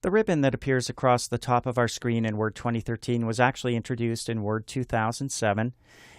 The ribbon that appears across the top of our screen in Word 2013 was actually introduced in Word 2007,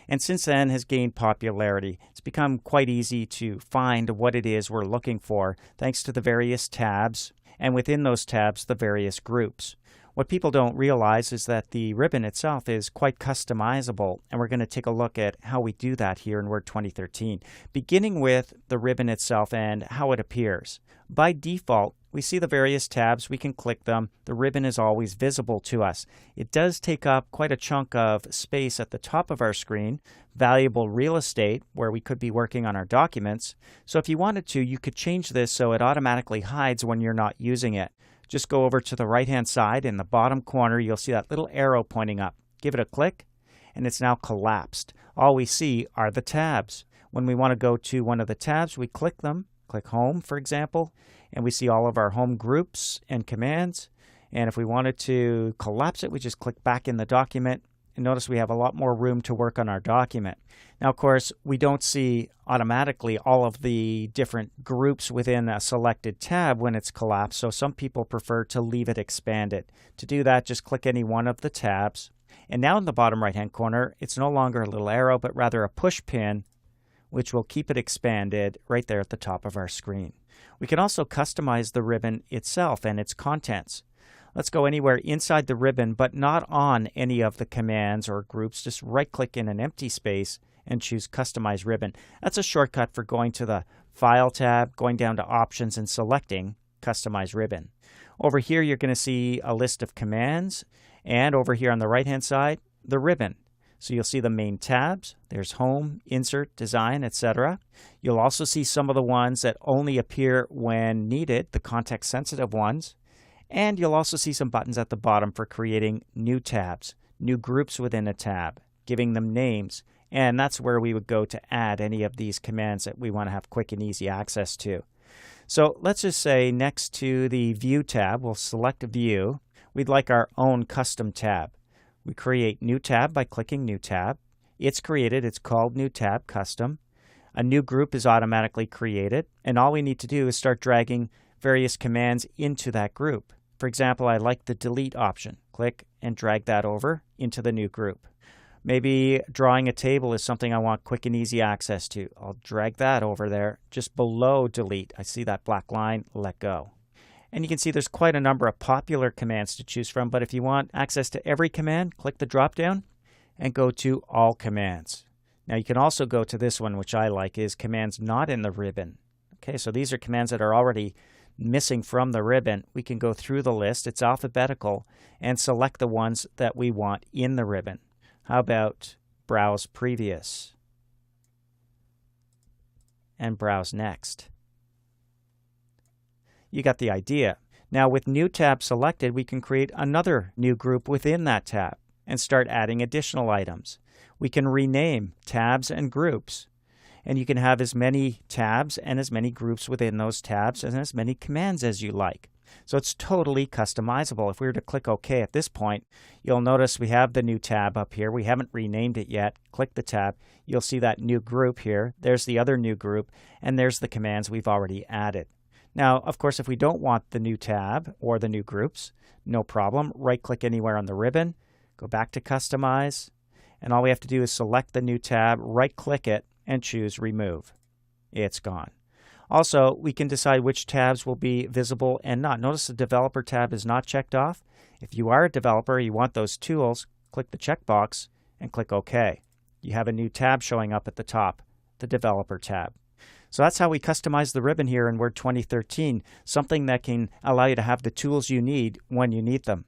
and since then has gained popularity. It's become quite easy to find what it is we're looking for thanks to the various tabs, and within those tabs, the various groups. What people don't realize is that the ribbon itself is quite customizable, and we're going to take a look at how we do that here in Word 2013, beginning with the ribbon itself and how it appears. By default, we see the various tabs, we can click them, the ribbon is always visible to us. It does take up quite a chunk of space at the top of our screen, valuable real estate where we could be working on our documents. So if you wanted to, you could change this so it automatically hides when you're not using it. Just go over to the right-hand side. In the bottom corner, you'll see that little arrow pointing up. Give it a click, and it's now collapsed. All we see are the tabs. When we want to go to one of the tabs, we click them. Click Home, for example, and we see all of our home groups and commands. And if we wanted to collapse it, we just click back in the document. And notice we have a lot more room to work on our document. Now, of course, we don't see automatically all of the different groups within a selected tab when it's collapsed, so some people prefer to leave it expanded. To do that, just click any one of the tabs. And now in the bottom right-hand corner, it's no longer a little arrow, but rather a push pin, which will keep it expanded right there at the top of our screen. We can also customize the ribbon itself and its contents. Let's go anywhere inside the ribbon, but not on any of the commands or groups. Just right-click in an empty space and choose Customize Ribbon. That's a shortcut for going to the File tab, going down to Options, and selecting Customize Ribbon. Over here, you're going to see a list of commands, and over here on the right-hand side, the ribbon. So you'll see the main tabs. There's Home, Insert, Design, etc. You'll also see some of the ones that only appear when needed, the context-sensitive ones. And you'll also see some buttons at the bottom for creating new tabs, new groups within a tab, giving them names. And that's where we would go to add any of these commands that we want to have quick and easy access to. So let's just say next to the View tab, we'll select View. We'd like our own custom tab. We create New Tab by clicking New Tab. It's created. It's called New Tab Custom. A new group is automatically created. And all we need to do is start dragging various commands into that group. For example, I like the delete option. Click and drag that over into the new group. Maybe drawing a table is something I want quick and easy access to. I'll drag that over there just below delete. I see that black line, let go. And you can see there's quite a number of popular commands to choose from, but if you want access to every command, click the drop down and go to All Commands. Now you can also go to this one, which I like, is Commands Not in the Ribbon. Okay, so these are commands that are already missing from the ribbon. We can go through the list, it's alphabetical, and select the ones that we want in the ribbon. How about Browse Previous and Browse Next? You got the idea. Now with New Tab selected, we can create another new group within that tab and start adding additional items. We can rename tabs and groups. And you can have as many tabs and as many groups within those tabs and as many commands as you like. So it's totally customizable. If we were to click OK at this point, you'll notice we have the new tab up here. We haven't renamed it yet. Click the tab. You'll see that new group here. There's the other new group, and there's the commands we've already added. Now, of course, if we don't want the new tab or the new groups, no problem. Right-click anywhere on the ribbon, go back to Customize, and all we have to do is select the new tab, right-click it, and choose Remove. It's gone. Also, we can decide which tabs will be visible and not. Notice the Developer tab is not checked off. If you are a developer, you want those tools, click the checkbox and click OK. You have a new tab showing up at the top, the Developer tab. So that's how we customize the ribbon here in Word 2013, something that can allow you to have the tools you need when you need them.